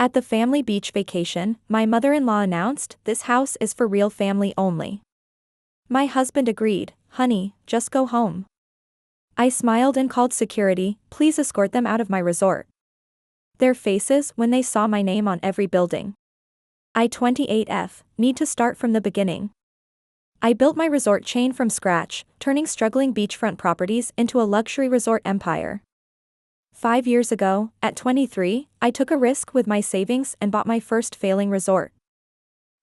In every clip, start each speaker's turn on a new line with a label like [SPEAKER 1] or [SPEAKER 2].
[SPEAKER 1] At the family beach vacation, my mother-in-law announced, "This house is for real family only." My husband agreed, "Honey, just go home." I smiled and called security, "Please escort them out of my resort." Their faces when they saw my name on every building. I-28F, need to start from the beginning. I built my resort chain from scratch, turning struggling beachfront properties into a luxury resort empire. 5 years ago, at 23, I took a risk with my savings and bought my first failing resort.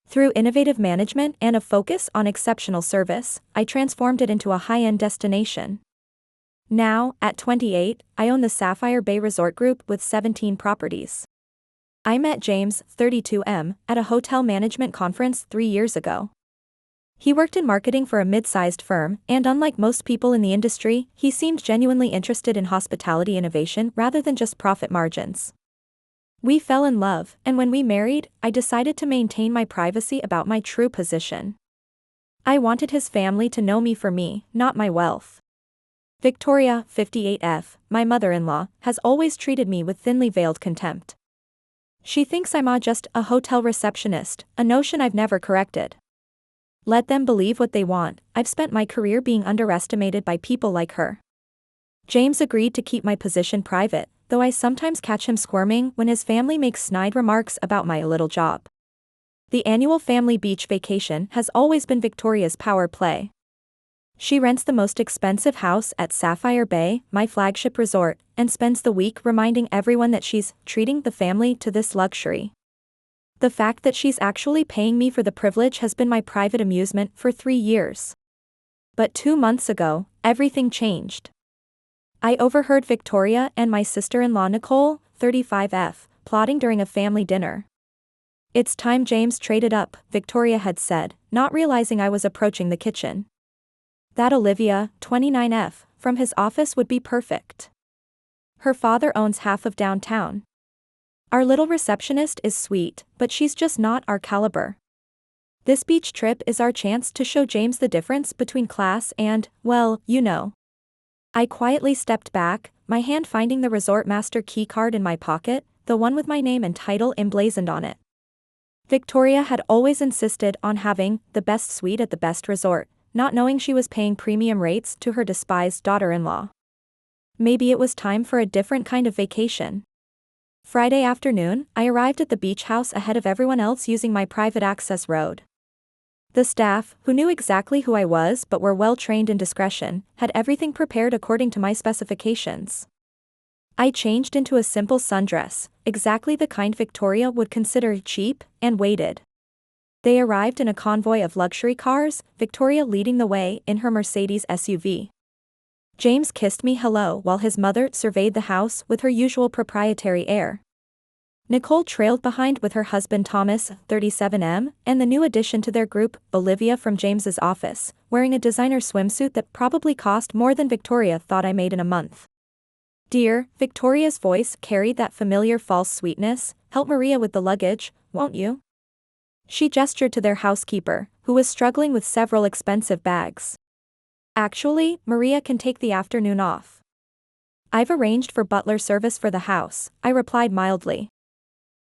[SPEAKER 1] Through innovative management and a focus on exceptional service, I transformed it into a high-end destination. Now, at 28, I own the Sapphire Bay Resort Group with 17 properties. I met James, 32M, at a hotel management conference 3 years ago. He worked in marketing for a mid-sized firm, and unlike most people in the industry, he seemed genuinely interested in hospitality innovation rather than just profit margins. We fell in love, and when we married, I decided to maintain my privacy about my true position. I wanted his family to know me for me, not my wealth. Victoria, 58F, my mother-in-law, has always treated me with thinly veiled contempt. She thinks I'm just a hotel receptionist, a notion I've never corrected. Let them believe what they want, I've spent my career being underestimated by people like her. James agreed to keep my position private, though I sometimes catch him squirming when his family makes snide remarks about my little job. The annual family beach vacation has always been Victoria's power play. She rents the most expensive house at Sapphire Bay, my flagship resort, and spends the week reminding everyone that she's treating the family to this luxury. The fact that she's actually paying me for the privilege has been my private amusement for 3 years. But 2 months ago, everything changed. I overheard Victoria and my sister-in-law Nicole, 35F, plotting during a family dinner. "It's time James traded up," Victoria had said, not realizing I was approaching the kitchen. "That Olivia, 29F, from his office would be perfect. Her father owns half of downtown. Our little receptionist is sweet, but she's just not our caliber. This beach trip is our chance to show James the difference between class and, well, you know." I quietly stepped back, my hand finding the resort master key card in my pocket, the one with my name and title emblazoned on it. Victoria had always insisted on having the best suite at the best resort, not knowing she was paying premium rates to her despised daughter-in-law. Maybe it was time for a different kind of vacation. Friday afternoon, I arrived at the beach house ahead of everyone else using my private access road. The staff, who knew exactly who I was but were well trained in discretion, had everything prepared according to my specifications. I changed into a simple sundress, exactly the kind Victoria would consider cheap, and waited. They arrived in a convoy of luxury cars, Victoria leading the way in her Mercedes SUV. James kissed me hello while his mother surveyed the house with her usual proprietary air. Nicole trailed behind with her husband Thomas, 37M, and the new addition to their group, Olivia from James's office, wearing a designer swimsuit that probably cost more than Victoria thought I made in a month. "Dear," Victoria's voice carried that familiar false sweetness, "help Maria with the luggage, won't you?" She gestured to their housekeeper, who was struggling with several expensive bags. "Actually, Maria can take the afternoon off. I've arranged for butler service for the house," I replied mildly.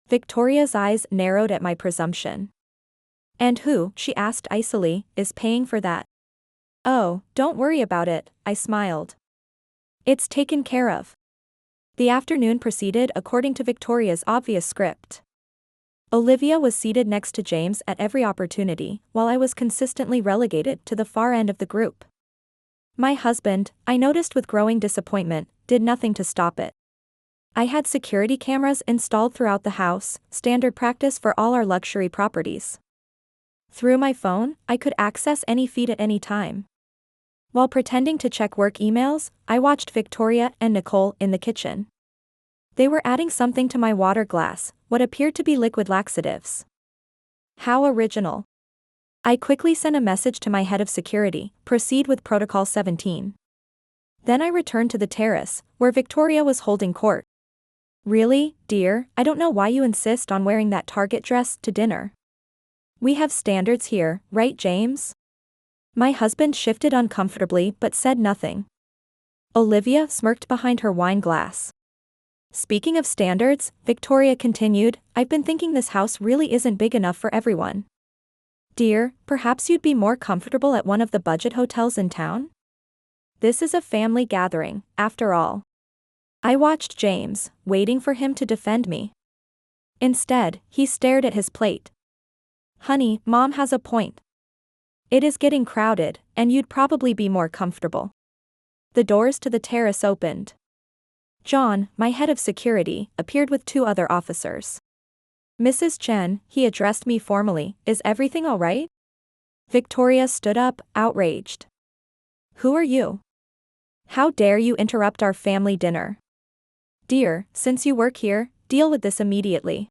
[SPEAKER 1] Victoria's eyes narrowed at my presumption. "And who," she asked icily, "is paying for that?" "Oh, don't worry about it," I smiled. "It's taken care of." The afternoon proceeded according to Victoria's obvious script. Olivia was seated next to James at every opportunity, while I was consistently relegated to the far end of the group. My husband, I noticed with growing disappointment, did nothing to stop it. I had security cameras installed throughout the house, standard practice for all our luxury properties. Through my phone, I could access any feed at any time. While pretending to check work emails, I watched Victoria and Nicole in the kitchen. They were adding something to my water glass, what appeared to be liquid laxatives. How original. I quickly sent a message to my head of security, "Proceed with Protocol 17. Then I returned to the terrace, where Victoria was holding court. "Really, dear, I don't know why you insist on wearing that Target dress to dinner. We have standards here, right, James?" My husband shifted uncomfortably but said nothing. Olivia smirked behind her wine glass. Speaking of standards, Victoria continued, I've been thinking this house really isn't big enough for everyone. Dear, perhaps you'd be more comfortable at one of the budget hotels in town? This is a family gathering, after all. I watched James, waiting for him to defend me. Instead, he stared at his plate. Honey, Mom has a point. It is getting crowded, and you'd probably be more comfortable. The doors to the terrace opened. John, my head of security, appeared with 2 other officers. Mrs. Chen, he addressed me formally, is everything all right? Victoria stood up, outraged. Who are you? How dare you interrupt our family dinner? Dear, since you work here, deal with this immediately.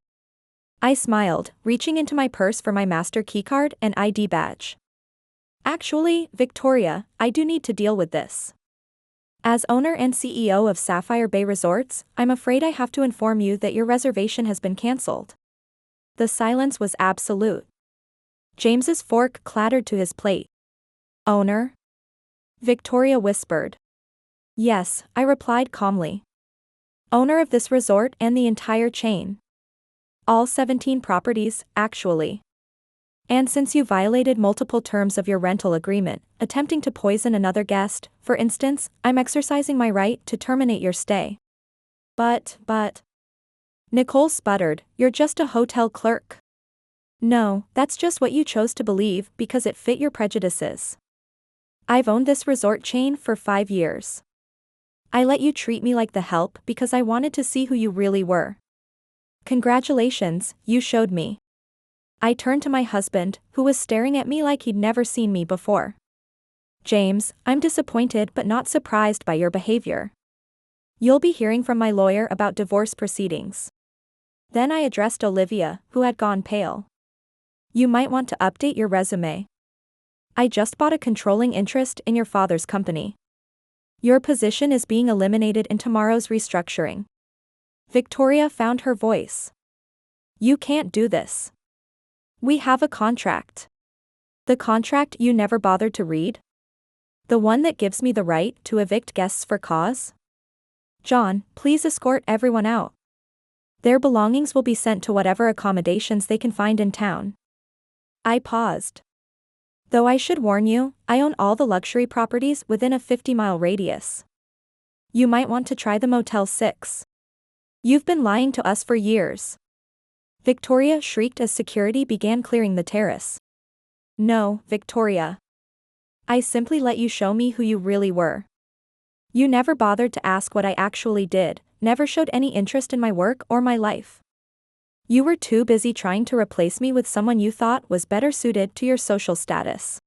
[SPEAKER 1] I smiled, reaching into my purse for my master keycard and ID badge. Actually, Victoria, I do need to deal with this. As owner and CEO of Sapphire Bay Resorts, I'm afraid I have to inform you that your reservation has been cancelled. The silence was absolute. James's fork clattered to his plate. Owner? Victoria whispered. Yes, I replied calmly. Owner of this resort and the entire chain. All 17 properties, actually. And since you violated multiple terms of your rental agreement, attempting to poison another guest, for instance, I'm exercising my right to terminate your stay. But. Nicole sputtered, you're just a hotel clerk. No, that's just what you chose to believe because it fit your prejudices. I've owned this resort chain for 5 years. I let you treat me like the help because I wanted to see who you really were. Congratulations, you showed me. I turned to my husband, who was staring at me like he'd never seen me before. James, I'm disappointed but not surprised by your behavior. You'll be hearing from my lawyer about divorce proceedings. Then I addressed Olivia, who had gone pale. You might want to update your resume. I just bought a controlling interest in your father's company. Your position is being eliminated in tomorrow's restructuring. Victoria found her voice. You can't do this. We have a contract. The contract you never bothered to read? The one that gives me the right to evict guests for cause? John, please escort everyone out. Their belongings will be sent to whatever accommodations they can find in town. I paused. Though I should warn you, I own all the luxury properties within a 50-mile radius. You might want to try the Motel 6. You've been lying to us for years. Victoria shrieked as security began clearing the terrace. No, Victoria. I simply let you show me who you really were. You never bothered to ask what I actually did, never showed any interest in my work or my life. You were too busy trying to replace me with someone you thought was better suited to your social status.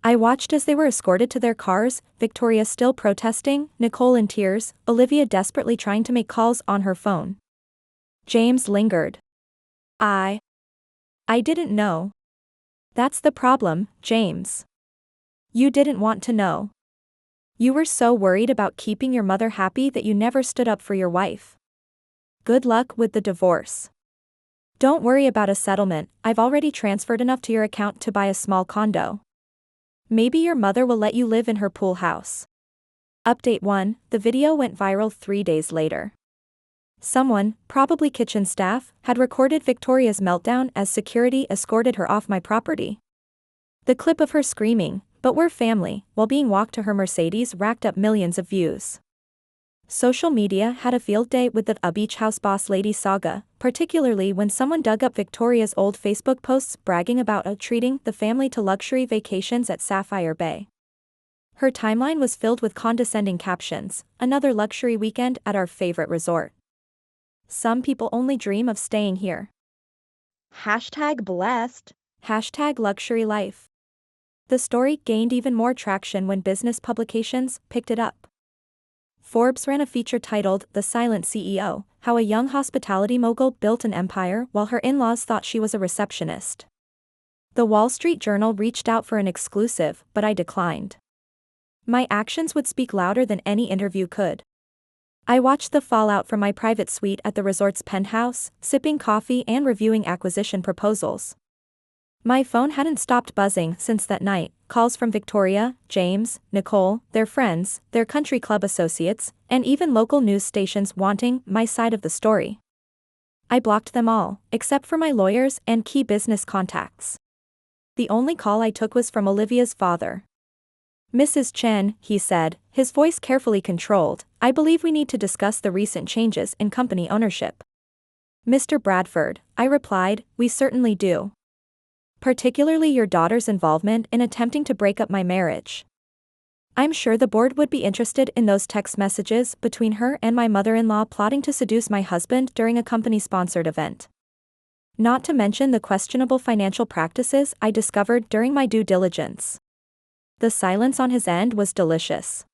[SPEAKER 1] I watched as they were escorted to their cars, Victoria still protesting, Nicole in tears, Olivia desperately trying to make calls on her phone. James lingered. I didn't know. That's the problem, James. You didn't want to know. You were so worried about keeping your mother happy that you never stood up for your wife. Good luck with the divorce. Don't worry about a settlement, I've already transferred enough to your account to buy a small condo. Maybe your mother will let you live in her pool house. Update 1, the video went viral 3 days later. Someone, probably kitchen staff, had recorded Victoria's meltdown as security escorted her off my property. The clip of her screaming, "But we're family," while being walked to her Mercedes racked up millions of views. Social media had a field day with the "A Beach House Boss Lady" saga, particularly when someone dug up Victoria's old Facebook posts bragging about treating the family to luxury vacations at Sapphire Bay. Her timeline was filled with condescending captions, "Another luxury weekend at our favorite resort. Some people only dream of staying here. #blessed. #luxury life." The story gained even more traction when business publications picked it up. Forbes ran a feature titled "The Silent CEO, How a Young Hospitality Mogul Built an Empire While Her In-Laws Thought She Was a Receptionist." The Wall Street Journal reached out for an exclusive, but I declined. My actions would speak louder than any interview could. I watched the fallout from my private suite at the resort's penthouse, sipping coffee and reviewing acquisition proposals. My phone hadn't stopped buzzing since that night. Calls from Victoria, James, Nicole, their friends, their country club associates, and even local news stations wanting my side of the story. I blocked them all, except for my lawyers and key business contacts. The only call I took was from Olivia's father. "Mrs. Chen," he said, his voice carefully controlled, "I believe we need to discuss the recent changes in company ownership." "Mr. Bradford," I replied, "we certainly do. Particularly your daughter's involvement in attempting to break up my marriage. I'm sure the board would be interested in those text messages between her and my mother-in-law plotting to seduce my husband during a company-sponsored event. Not to mention the questionable financial practices I discovered during my due diligence." The silence on his end was delicious.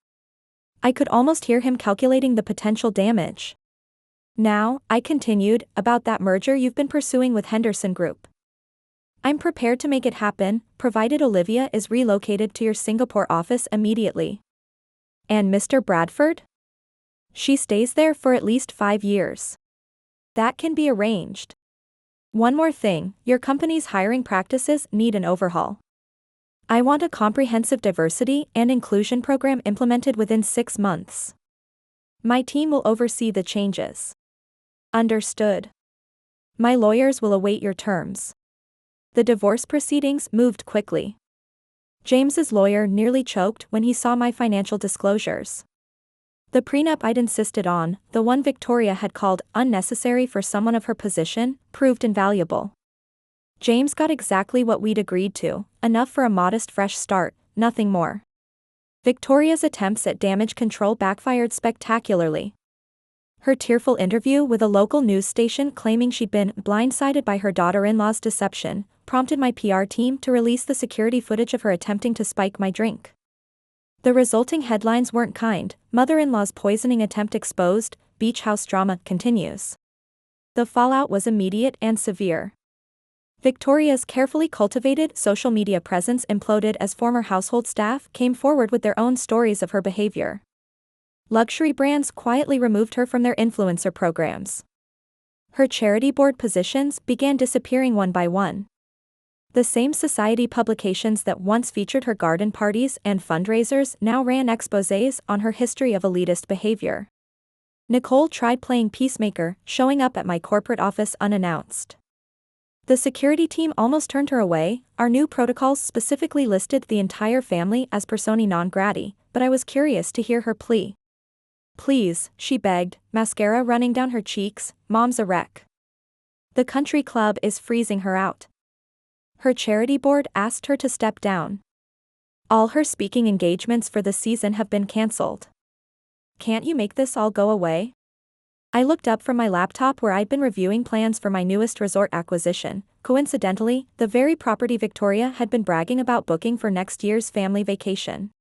[SPEAKER 1] I could almost hear him calculating the potential damage. "Now," I continued, "about that merger you've been pursuing with Henderson Group. I'm prepared to make it happen, provided Olivia is relocated to your Singapore office immediately." "And Mr. Bradford?" "She stays there for at least 5 years. That can be arranged. One more thing, your company's hiring practices need an overhaul. I want a comprehensive diversity and inclusion program implemented within 6 months. My team will oversee the changes." "Understood. My lawyers will await your terms." The divorce proceedings moved quickly. James's lawyer nearly choked when he saw my financial disclosures. The prenup I'd insisted on, the one Victoria had called unnecessary for someone of her position, proved invaluable. James got exactly what we'd agreed to, enough for a modest fresh start, nothing more. Victoria's attempts at damage control backfired spectacularly. Her tearful interview with a local news station claiming she'd been blindsided by her daughter-in-law's deception prompted my PR team to release the security footage of her attempting to spike my drink. The resulting headlines weren't kind. "Mother-in-law's poisoning attempt exposed, beach house drama continues." The fallout was immediate and severe. Victoria's carefully cultivated social media presence imploded as former household staff came forward with their own stories of her behavior. Luxury brands quietly removed her from their influencer programs. Her charity board positions began disappearing one by one. The same society publications that once featured her garden parties and fundraisers now ran exposés on her history of elitist behavior. Nicole tried playing peacemaker, showing up at my corporate office unannounced. The security team almost turned her away. Our new protocols specifically listed the entire family as persona non grata, but I was curious to hear her plea. "Please," she begged, mascara running down her cheeks, "Mom's a wreck. The country club is freezing her out. Her charity board asked her to step down. All her speaking engagements for the season have been cancelled. Can't you make this all go away?" I looked up from my laptop where I'd been reviewing plans for my newest resort acquisition. Coincidentally, the very property Victoria had been bragging about booking for next year's family vacation.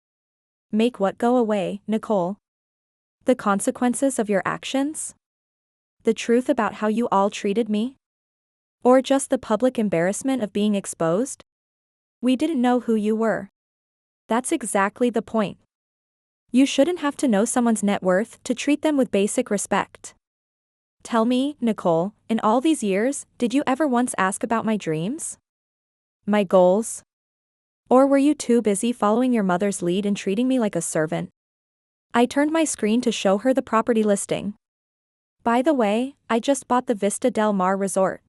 [SPEAKER 1] "Make what go away, Nicole? The consequences of your actions? The truth about how you all treated me? Or just the public embarrassment of being exposed? We didn't know who you were." "That's exactly the point. You shouldn't have to know someone's net worth to treat them with basic respect. Tell me, Nicole, in all these years, did you ever once ask about my dreams? My goals? Or were you too busy following your mother's lead and treating me like a servant?" I turned my screen to show her the property listing. "By the way, I just bought the Vista Del Mar resort.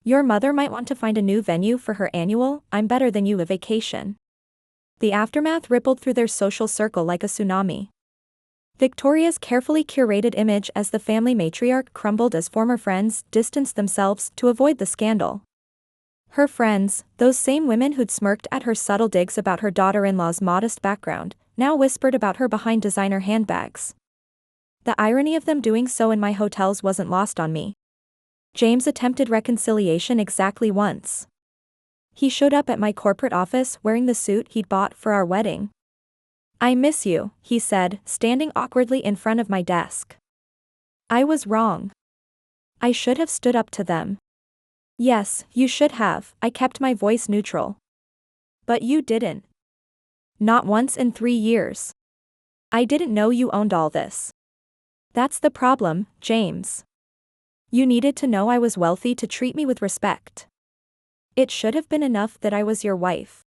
[SPEAKER 1] Your mother might want to find a new venue for her annual I'm Better Than You vacation." The aftermath rippled through their social circle like a tsunami. Victoria's carefully curated image as the family matriarch crumbled as former friends distanced themselves to avoid the scandal. Her friends, those same women who'd smirked at her subtle digs about her daughter-in-law's modest background, now whispered about her behind designer handbags. The irony of them doing so in my hotels wasn't lost on me. James attempted reconciliation exactly once. He showed up at my corporate office wearing the suit he'd bought for our wedding. "I miss you," he said, standing awkwardly in front of my desk. I was wrong. I should have stood up to them. "Yes, you should have," I kept my voice neutral. "But you didn't. Not once in 3 years. I didn't know you owned all this. That's the problem, James. You needed to know I was wealthy to treat me with respect. It should have been enough that I was your wife.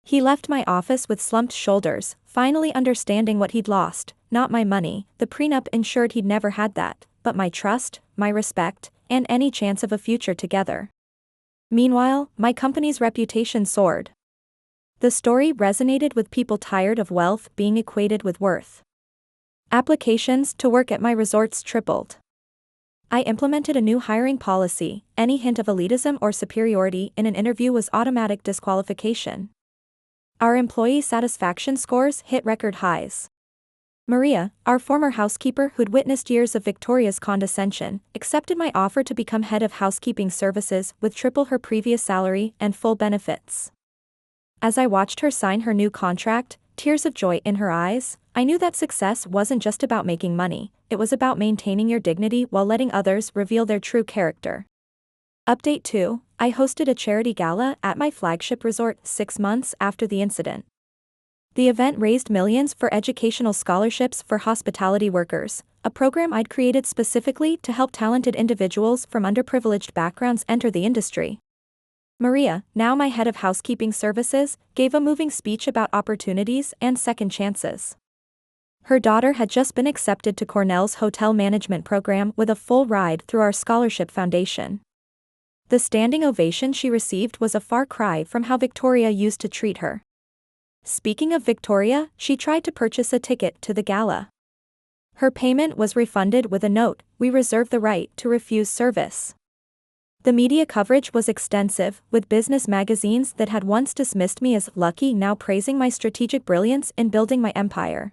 [SPEAKER 1] He left my office with slumped shoulders, finally understanding what he'd lost. Not my money, the prenup ensured he'd never had that, but my trust, my respect, and any chance of a future together. Meanwhile, my company's reputation soared. The story resonated with people tired of wealth being equated with worth. Applications to work at my resorts tripled. I implemented a new hiring policy. Any hint of elitism or superiority in an interview was automatic disqualification. Our employee satisfaction scores hit record highs. Maria, our former housekeeper who'd witnessed years of Victoria's condescension, accepted my offer to become head of housekeeping services with triple her previous salary and full benefits. As I watched her sign her new contract, tears of joy in her eyes, I knew that success wasn't just about making money, it was about maintaining your dignity while letting others reveal their true character. Update 2, I hosted a charity gala at my flagship resort 6 months after the incident. The event raised millions for educational scholarships for hospitality workers, a program I'd created specifically to help talented individuals from underprivileged backgrounds enter the industry. Maria, now my head of housekeeping services, gave a moving speech about opportunities and second chances. Her daughter had just been accepted to Cornell's hotel management program with a full ride through our scholarship foundation. The standing ovation she received was a far cry from how Victoria used to treat her. Speaking of Victoria, she tried to purchase a ticket to the gala. Her payment was refunded with a note, "We reserve the right to refuse service." The media coverage was extensive, with business magazines that had once dismissed me as lucky now praising my strategic brilliance in building my empire.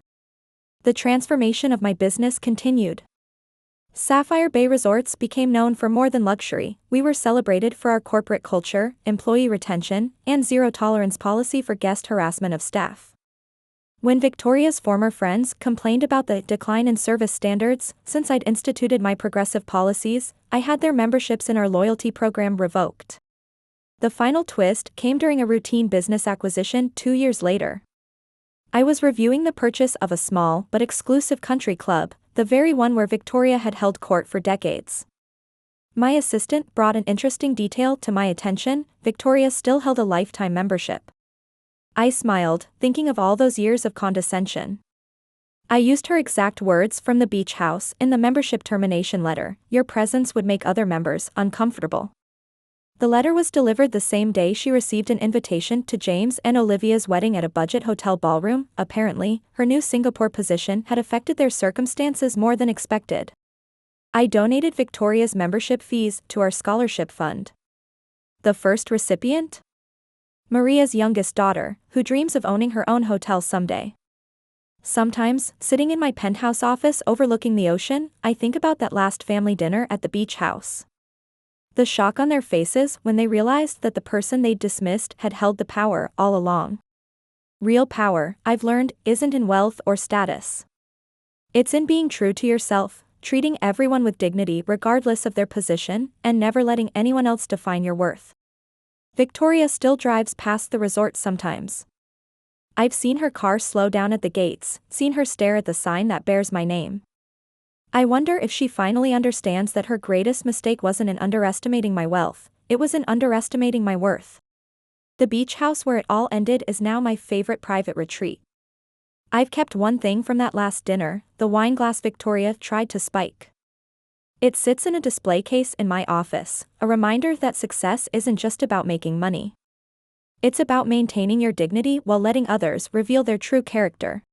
[SPEAKER 1] The transformation of my business continued. Sapphire Bay Resorts became known for more than luxury. We were celebrated for our corporate culture, employee retention, and zero-tolerance policy for guest harassment of staff. When Victoria's former friends complained about the decline in service standards since I'd instituted my progressive policies, I had their memberships in our loyalty program revoked. The final twist came during a routine business acquisition 2 years later. I was reviewing the purchase of a small but exclusive country club, the very one where Victoria had held court for decades. My assistant brought an interesting detail to my attention: Victoria still held a lifetime membership. I smiled, thinking of all those years of condescension. I used her exact words from the beach house in the membership termination letter: "Your presence would make other members uncomfortable." The letter was delivered the same day she received an invitation to James and Olivia's wedding at a budget hotel ballroom. Apparently, her new Singapore position had affected their circumstances more than expected. I donated Victoria's membership fees to our scholarship fund. The first recipient? Maria's youngest daughter, who dreams of owning her own hotel someday. Sometimes, sitting in my penthouse office overlooking the ocean, I think about that last family dinner at the beach house. The shock on their faces when they realized that the person they'd dismissed had held the power all along. Real power, I've learned, isn't in wealth or status. It's in being true to yourself, treating everyone with dignity regardless of their position, and never letting anyone else define your worth. Victoria still drives past the resort sometimes. I've seen her car slow down at the gates, seen her stare at the sign that bears my name. I wonder if she finally understands that her greatest mistake wasn't in underestimating my wealth, it was in underestimating my worth. The beach house where it all ended is now my favorite private retreat. I've kept one thing from that last dinner: the wine glass Victoria tried to spike. It sits in a display case in my office, a reminder that success isn't just about making money. It's about maintaining your dignity while letting others reveal their true character.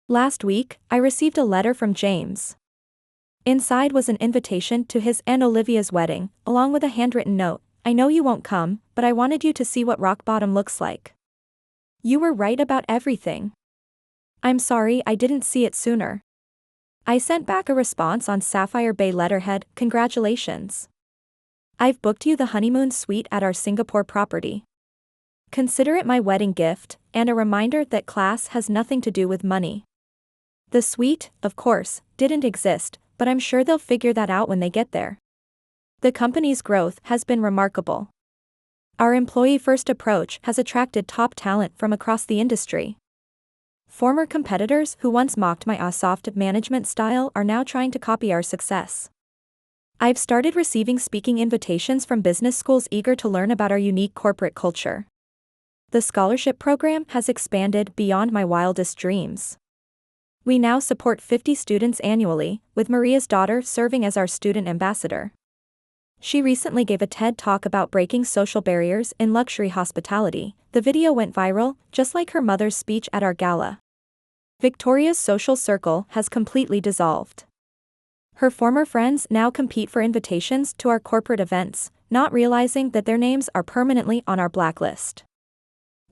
[SPEAKER 1] Last week, I received a letter from James. Inside was an invitation to his and Olivia's wedding, along with a handwritten note: "I know you won't come, but I wanted you to see what rock bottom looks like. You were right about everything. I'm sorry I didn't see it sooner." I sent back a response on Sapphire Bay letterhead: "Congratulations. I've booked you the honeymoon suite at our Singapore property. Consider it my wedding gift, and a reminder that class has nothing to do with money." The suite, of course, didn't exist, but I'm sure they'll figure that out when they get there. The company's growth has been remarkable. Our employee-first approach has attracted top talent from across the industry. Former competitors who once mocked my soft management style are now trying to copy our success. I've started receiving speaking invitations from business schools eager to learn about our unique corporate culture. The scholarship program has expanded beyond my wildest dreams. We now support 50 students annually, with Maria's daughter serving as our student ambassador. She recently gave a TED Talk about breaking social barriers in luxury hospitality. The video went viral, just like her mother's speech at our gala. Victoria's social circle has completely dissolved. Her former friends now compete for invitations to our corporate events, not realizing that their names are permanently on our blacklist.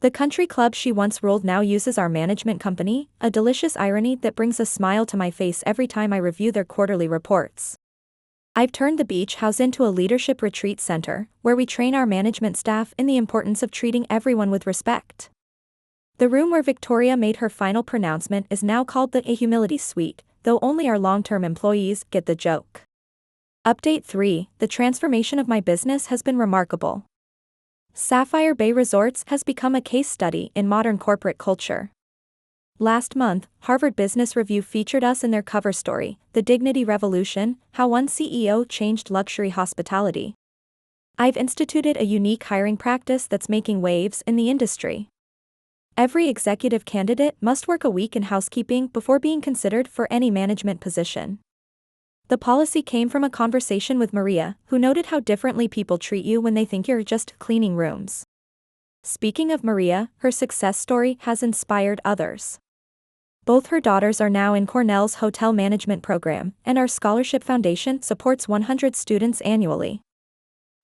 [SPEAKER 1] The country club she once ruled now uses our management company, a delicious irony that brings a smile to my face every time I review their quarterly reports. I've turned the beach house into a leadership retreat center, where we train our management staff in the importance of treating everyone with respect. The room where Victoria made her final pronouncement is now called the Humility Suite, though only our long-term employees get the joke. Update 3: The transformation of my business has been remarkable. Sapphire Bay Resorts has become a case study in modern corporate culture. Last month, Harvard Business Review featured us in their cover story, The Dignity Revolution: How One CEO Changed Luxury Hospitality. I've instituted a unique hiring practice that's making waves in the industry. Every executive candidate must work a week in housekeeping before being considered for any management position. The policy came from a conversation with Maria, who noted how differently people treat you when they think you're just cleaning rooms. Speaking of Maria, her success story has inspired others. Both her daughters are now in Cornell's hotel management program, and our scholarship foundation supports 100 students annually.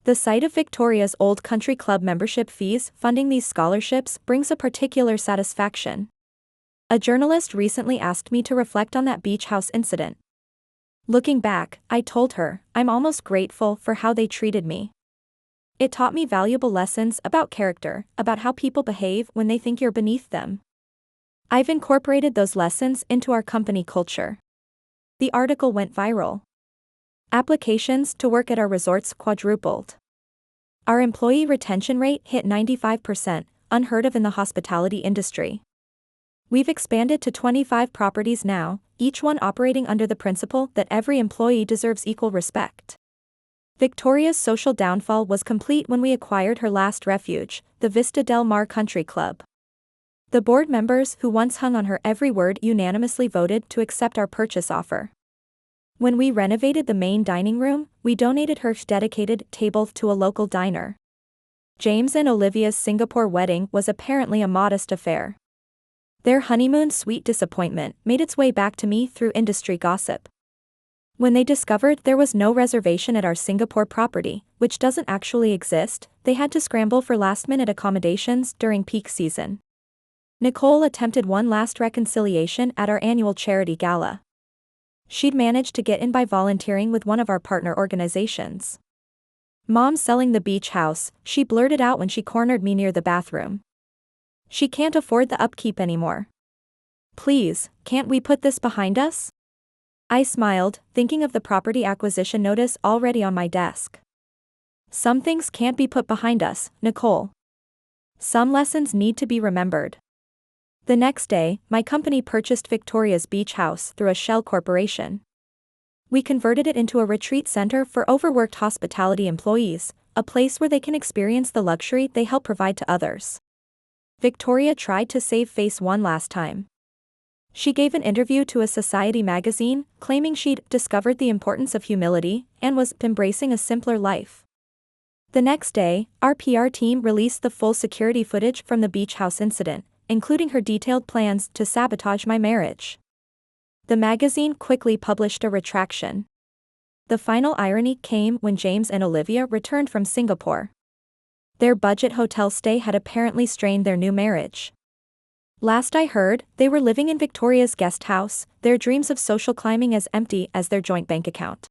[SPEAKER 1] The sight of Victoria's old country club membership fees funding these scholarships brings a particular satisfaction. A journalist recently asked me to reflect on that beach house incident. Looking back, I told her, I'm almost grateful for how they treated me. It taught me valuable lessons about character, about how people behave when they think you're beneath them. I've incorporated those lessons into our company culture. The article went viral. Applications to work at our resorts quadrupled. Our employee retention rate hit 95%, unheard of in the hospitality industry. We've expanded to 25 properties now, each one operating under the principle that every employee deserves equal respect. Victoria's social downfall was complete when we acquired her last refuge, the Vista Del Mar Country Club. The board members who once hung on her every word unanimously voted to accept our purchase offer. When we renovated the main dining room, we donated her dedicated table to a local diner. James and Olivia's Singapore wedding was apparently a modest affair. Their honeymoon sweet disappointment made its way back to me through industry gossip. When they discovered there was no reservation at our Singapore property, which doesn't actually exist, they had to scramble for last-minute accommodations during peak season. Nicole attempted one last reconciliation at our annual charity gala. She'd managed to get in by volunteering with one of our partner organizations. "Mom's selling the beach house," she blurted out when she cornered me near the bathroom. "She can't afford the upkeep anymore. Please, can't we put this behind us?" I smiled, thinking of the property acquisition notice already on my desk. Some things can't be put behind us, Nicole. Some lessons need to be remembered. The next day, my company purchased Victoria's beach house through a shell corporation. We converted it into a retreat center for overworked hospitality employees, a place where they can experience the luxury they help provide to others. Victoria tried to save face one last time. She gave an interview to a Society magazine, claiming she'd discovered the importance of humility and was embracing a simpler life. The next day, our PR team released the full security footage from the beach house incident, including her detailed plans to sabotage my marriage. The magazine quickly published a retraction. The final irony came when James and Olivia returned from Singapore. Their budget hotel stay had apparently strained their new marriage. Last I heard, they were living in Victoria's guest house, their dreams of social climbing as empty as their joint bank account.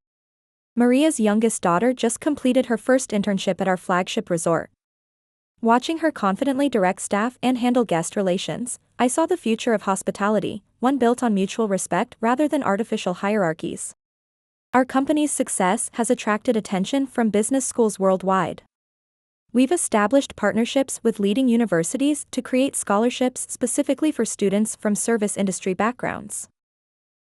[SPEAKER 1] Maria's youngest daughter just completed her first internship at our flagship resort. Watching her confidently direct staff and handle guest relations, I saw the future of hospitality, one built on mutual respect rather than artificial hierarchies. Our company's success has attracted attention from business schools worldwide. We've established partnerships with leading universities to create scholarships specifically for students from service industry backgrounds.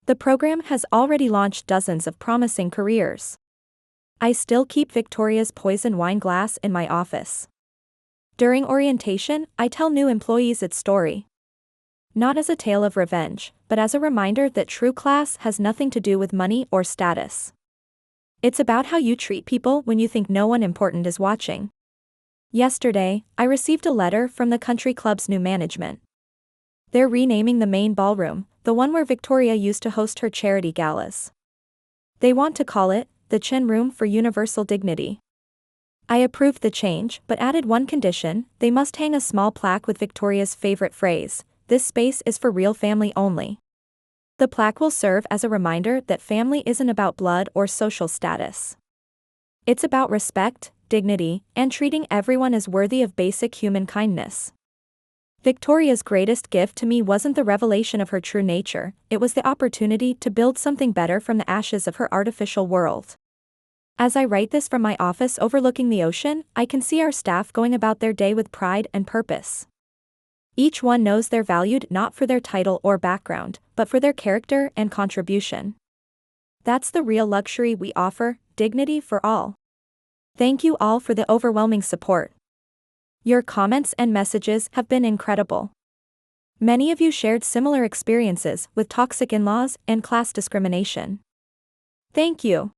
[SPEAKER 1] The program has already launched dozens of promising careers. I still keep Victoria's poison wine glass in my office. During orientation, I tell new employees its story. Not as a tale of revenge, but as a reminder that true class has nothing to do with money or status. It's about how you treat people when you think no one important is watching. Yesterday, I received a letter from the country club's new management. They're renaming the main ballroom, the one where Victoria used to host her charity galas. They want to call it the Chin Room for Universal Dignity. I approved the change, but added one condition: they must hang a small plaque with Victoria's favorite phrase, "This space is for real family only." The plaque will serve as a reminder that family isn't about blood or social status. It's about respect, dignity, and treating everyone as worthy of basic human kindness. Victoria's greatest gift to me wasn't the revelation of her true nature, it was the opportunity to build something better from the ashes of her artificial world. As I write this from my office overlooking the ocean, I can see our staff going about their day with pride and purpose. Each one knows they're valued not for their title or background, but for their character and contribution. That's the real luxury we offer, dignity for all. Thank you all for the overwhelming support. Your comments and messages have been incredible. Many of you shared similar experiences with toxic in-laws and class discrimination. Thank you.